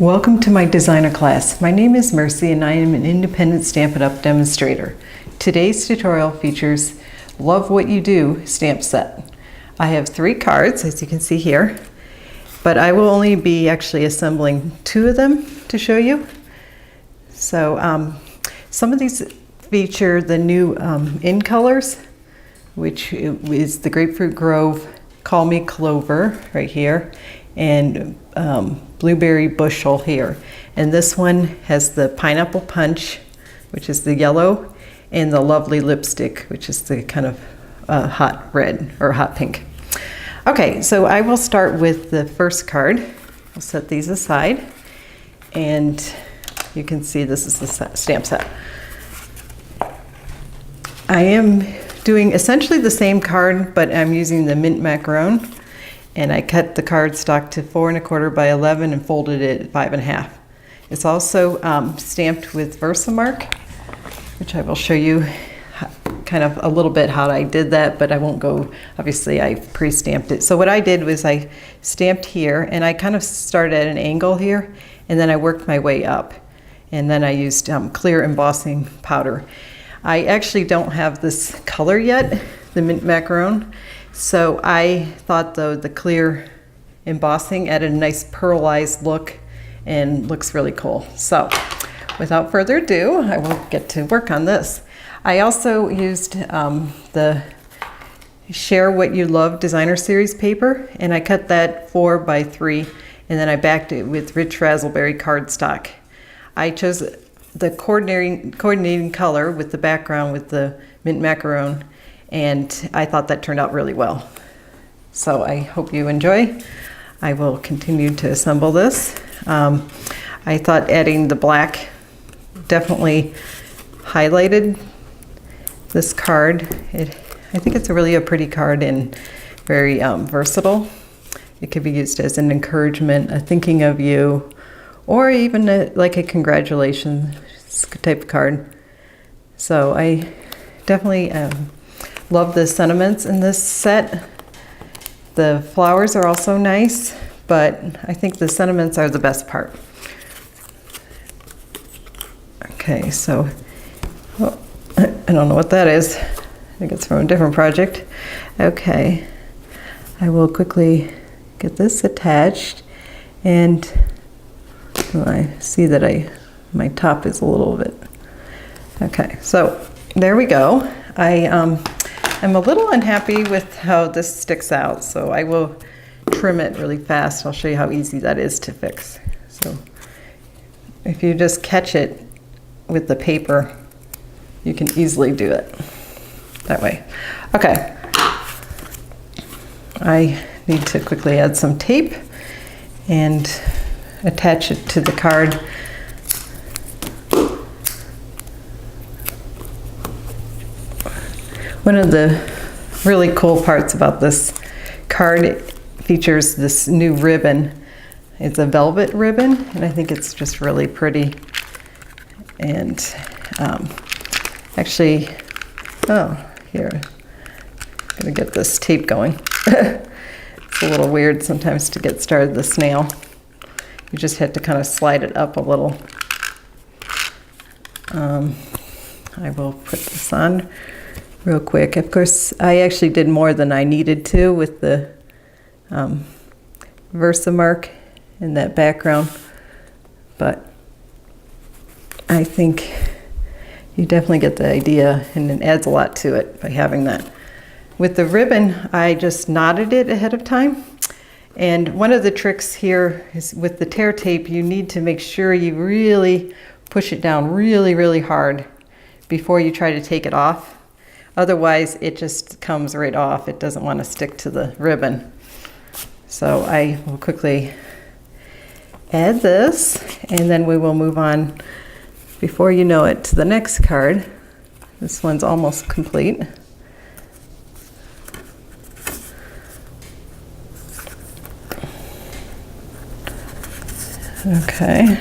Welcome to my designer class. My name is Mercy and I am an independent Stampin' Up! Demonstrator. Today's tutorial features Love What You Do stamp set. I have 3 cards, as you can see here, but I will only be actually assembling 2 of them to show you. So some of these feature the new in colors, which is the Grapefruit Grove, Call Me Clover right here, and Blueberry Bushel here. And this one has the Pineapple Punch, which is the yellow, and the Lovely Lipstick, which is the kind of hot red or hot pink. Okay, so I will start with the first card. I'll set these aside, and you can see this is the stamp set. I am doing essentially the same card, but I'm using the mint macaron. And I cut the cardstock to 4 1/4 by 11 and folded it at 5 1/2. It's also stamped with Versamark, which I will show you kind of a little bit how I did that, but I won't go, obviously I pre-stamped it. So what I did was I stamped here, and I kind of started at an angle here, and then I worked my way up. And then I used clear embossing powder. I actually don't have this color yet, the mint macaron. So I thought, though, the clear embossing added a nice pearlized look and looks really cool. So without further ado, I will get to work on this. I also used the Share What You Love Designer Series paper, and I cut that 4 by 3, and then I backed it with rich raspberry cardstock. I chose the coordinating color with the background with the mint macaron, and I thought that turned out really well. So I hope you enjoy. I will continue to assemble this. I thought adding the black definitely highlighted this card. I think it's really a pretty card and very versatile. It could be used as an encouragement, a thinking of you, or even like a congratulations type of card. So I definitely love the sentiments in this set. The flowers are also nice, but I think the sentiments are the best part. Okay, so I don't know what that is. I think it's from a different project. Okay, I will quickly get this attached, and I see that my top is a little bit. Okay, so there we go. I'm a little unhappy with how this sticks out, so I will trim it really fast. I'll show you how easy that is to fix. So if you just catch it with the paper, you can easily do it that way. Okay, I need to quickly add some tape and attach it to the card. One of the really cool parts about this card, it features this new ribbon. It's a velvet ribbon, and I think it's just really pretty. And actually, oh, here, I'm gonna get this tape going. It's a little weird sometimes to get started the snail. You just have to kind of slide it up a little. I will put this on real quick. Of course, I actually did more than I needed to with the Versamark in that background, but I think you definitely get the idea, and it adds a lot to it by having that. With the ribbon, I just knotted it ahead of time, and one of the tricks here is with the tear tape, you need to make sure you really push it down really, really hard before you try to take it off. Otherwise, it just comes right off. It doesn't want to stick to the ribbon. So I will quickly add this, and then we will move on, before you know it, to the next card. This one's almost complete. Okay,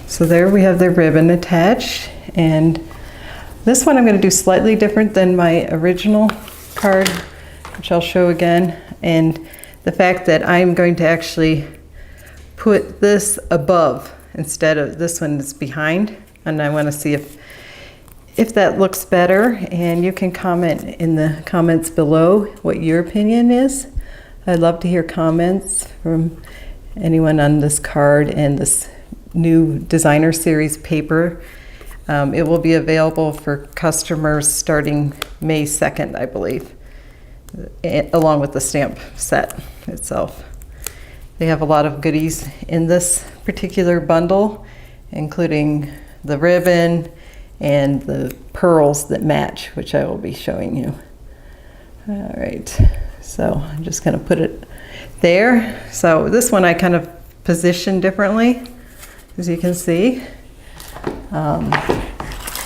so there we have the ribbon attached, and this one I'm going to do slightly different than my original card, which I'll show again, and the fact that I'm going to actually put this above instead of this one that's behind, and I want to see if that looks better, and you can comment in the comments below what your opinion is. I'd love to hear comments from anyone on this card and this new designer series paper. It will be available for customers starting May 2nd, I believe, along with the stamp set itself. They have a lot of goodies in this particular bundle, including the ribbon and the pearls that match, which I will be showing you. All right, so I'm just going to put it there. So this one I kind of position differently, as you can see.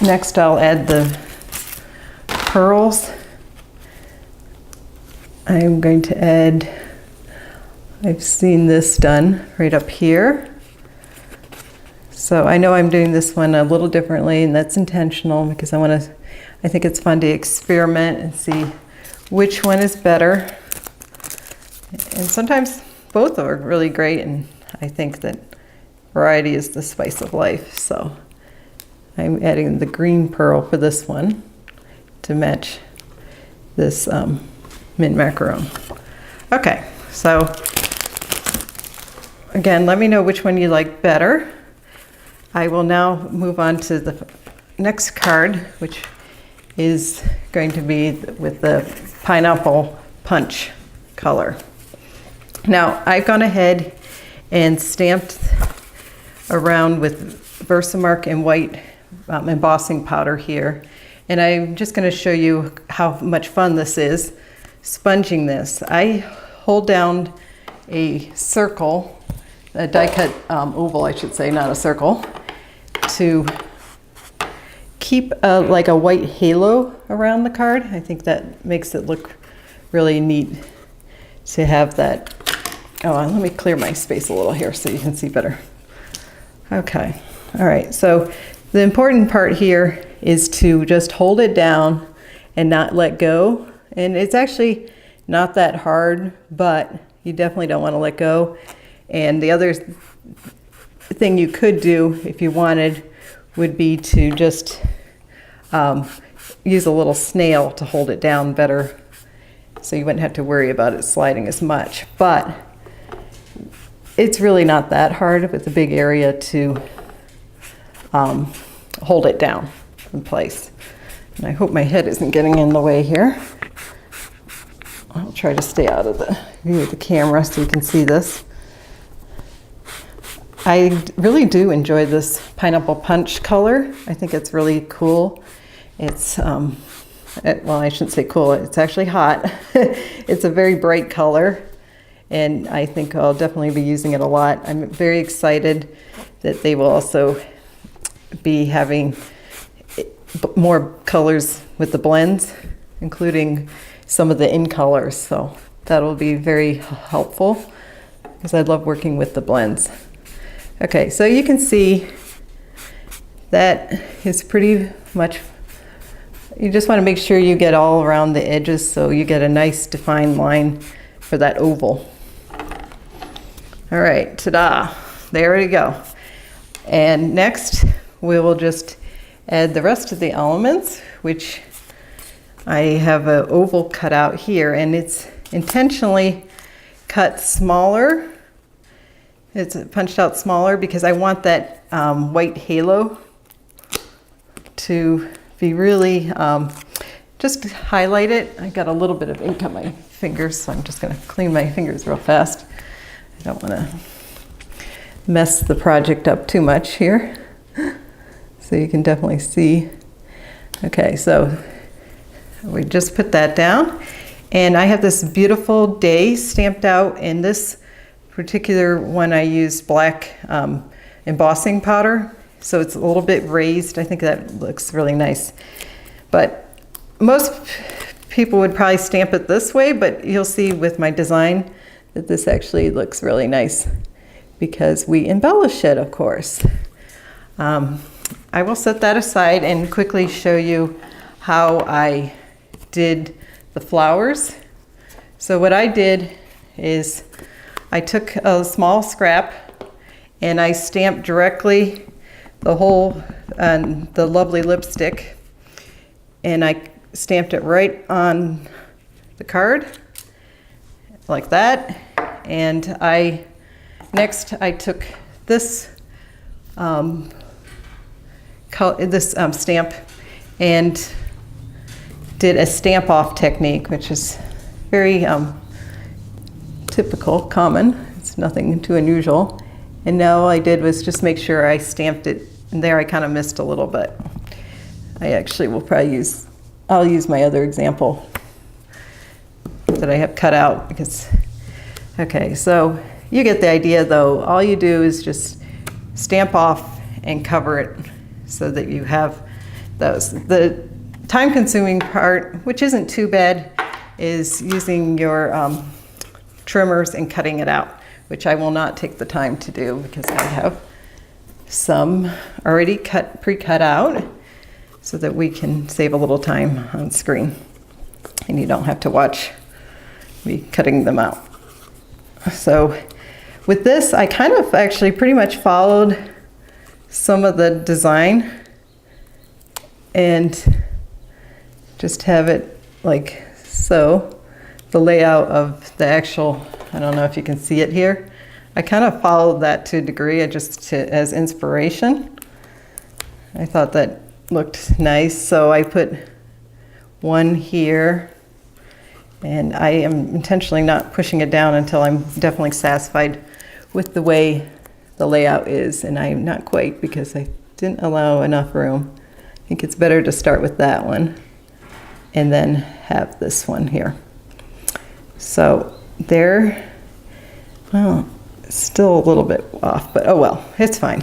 Next I'll add the pearls. I'm going to add, I've seen this done right up here. So I know I'm doing this one a little differently, and that's intentional because I think it's fun to experiment and see which one is better. And sometimes both are really great, and I think that variety is the spice of life. So I'm adding the green pearl for this one to match this mint macaron. Okay, so again, let me know which one you like better. I will now move on to the next card, which is going to be with the pineapple punch color. Now, I've gone ahead and stamped around with Versamark and white embossing powder here. And I'm just going to show you how much fun this is, sponging this. I hold down a circle, a die cut oval, I should say, not a circle, to keep like a white halo around the card. I think that makes it look really neat to have that. Oh, let me clear my space a little here so you can see better. Okay, all right, so the important part here is to just hold it down and not let go. And it's actually not that hard, but you definitely don't want to let go. And the other thing you could do if you wanted would be to just use a little snail to hold it down better, so you wouldn't have to worry about it sliding as much. But it's really not that hard with a big area to hold it down in place. And I hope my head isn't getting in the way here. I'll try to stay out of the view of the camera so you can see this. I really do enjoy this pineapple punch color. I think it's really cool. It's, well, I shouldn't say cool, it's actually hot. It's a very bright color, and I think I'll definitely be using it a lot. I'm very excited that they will also be having more colors with the blends, including some of the in colors. So that'll be very helpful because I love working with the blends. Okay, so you can see that is pretty much, you just want to make sure you get all around the edges so you get a nice defined line for that oval. All right, ta-da, there we go. And next we will just add the rest of the elements, which I have an oval cut out here, and it's intentionally cut smaller. It's punched out smaller because I want that white halo to be really, just highlight it. I got a little bit of ink on my fingers, so I'm just gonna clean my fingers real fast. I don't wanna mess the project up too much here. So you can definitely see. Okay, so we just put that down. And I have this beautiful day stamped out. In this particular one, I used black embossing powder. So it's a little bit raised. I think that looks really nice. But most people would probably stamp it this way, but you'll see with my design that this actually looks really nice because we embellish it, of course. I will set that aside and quickly show you how I did the flowers. So what I did is I took a small scrap and I stamped directly the whole, the lovely lipstick, and I stamped it right on the card, like that. And next I took this stamp and did a stamp off technique, which is very typical, common. It's nothing too unusual. And now all I did was just make sure I stamped it, and there I kind of missed a little bit. I actually will probably I'll use my other example that I have cut out because, okay, so you get the idea though. All you do is just stamp off and cover it so that you have those. The time-consuming part, which isn't too bad, is using your trimmers and cutting it out, which I will not take the time to do because I have some already pre-cut out so that we can save a little time on screen and you don't have to watch me cutting them out. So with this, I kind of actually pretty much followed some of the design and just have it like so. The layout of the actual, I don't know if you can see it here. I kind of followed that to a degree, as inspiration. I thought that looked nice, so I put one here, and I am intentionally not pushing it down until I'm definitely satisfied with the way the layout is, and I'm not quite because I didn't allow enough room. I think it's better to start with that one and then have this one here. So there, well, still a little bit off, but oh well, it's fine.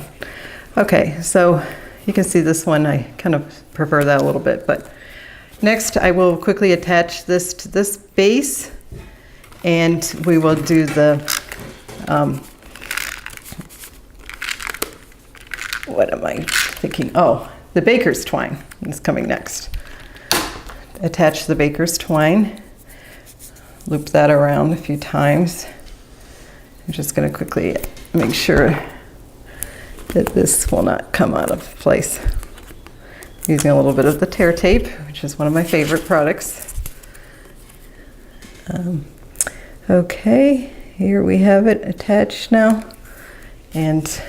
Okay, so you can see this one, I kind of prefer that a little bit, but next I will quickly attach this to this base, and we will do the, what am I thinking? Oh, the baker's twine is coming next. Attach the baker's twine, loop that around a few times. I'm just going to quickly make sure that this will not come out of place. Using a little bit of the tear tape, which is one of my favorite products. Okay, here we have it attached now, and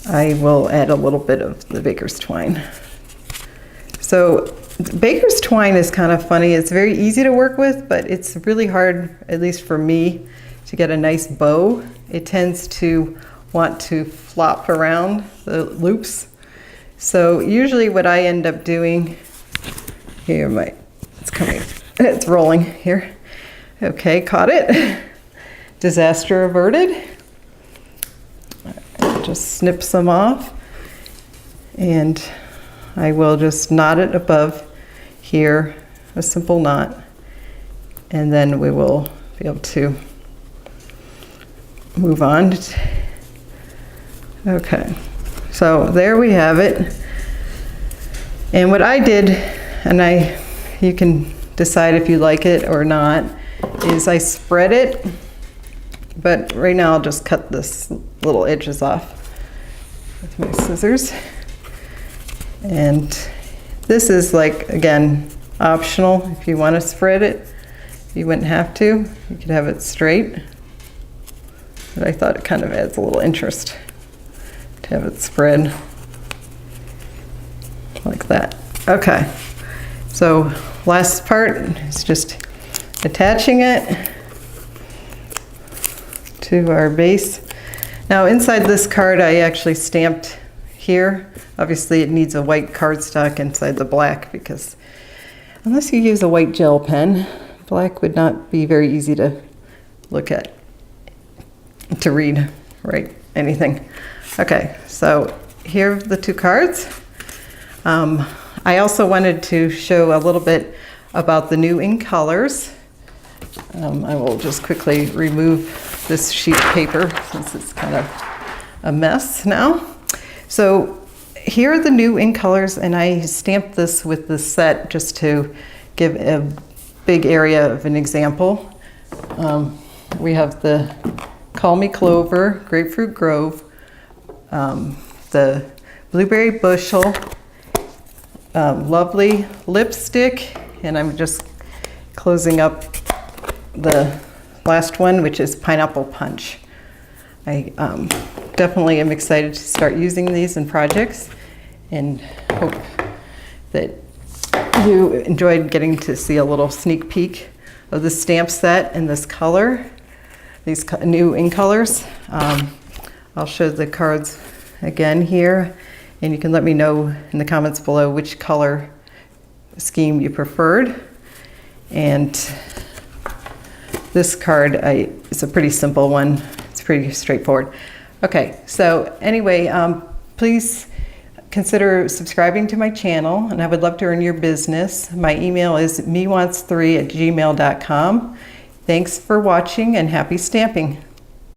I will add a little bit of the baker's twine. So baker's twine is kind of funny. It's very easy to work with, but it's really hard, at least for me, to get a nice bow. It tends to want to flop around the loops. So usually what I end up doing, it's rolling here. Okay, caught it. Disaster averted. Just snip some off, and I will just knot it above here, a simple knot, and then we will be able to move on. Okay, so there we have it. And what I did, and you can decide if you like it or not, is I spread it, but right now I'll just cut this little edges off with my scissors. And this is, like, again, optional. If you want to spread it, you wouldn't have to. You could have it straight. But I thought it kind of adds a little interest to have it spread like that. Okay, so last part is just attaching it to our base. Now inside this card I actually stamped here. Obviously it needs a white cardstock inside the black, because unless you use a white gel pen, black would not be very easy to look at, to read, write, anything. Okay, so here are the two cards. I also wanted to show a little bit about the new in colors. I will just quickly remove this sheet of paper since it's kind of a mess now. So here are the new in colors, and I stamped this with the set just to give a big area of an example. We have the Call Me Clover, Grapefruit Grove, the Blueberry Bushel, Lovely Lipstick, and I'm just closing up the last one, which is Pineapple Punch. I definitely am excited to start using these in projects and hope that you enjoyed getting to see a little sneak peek of the stamp set in this color, these new ink colors. I'll show the cards again here, and you can let me know in the comments below which color scheme you preferred. And this card is a pretty simple one. It's pretty straightforward. Okay, so anyway, please consider subscribing to my channel, and I would love to earn your business. My email is mewants3@gmail.com. Thanks for watching, and happy stamping.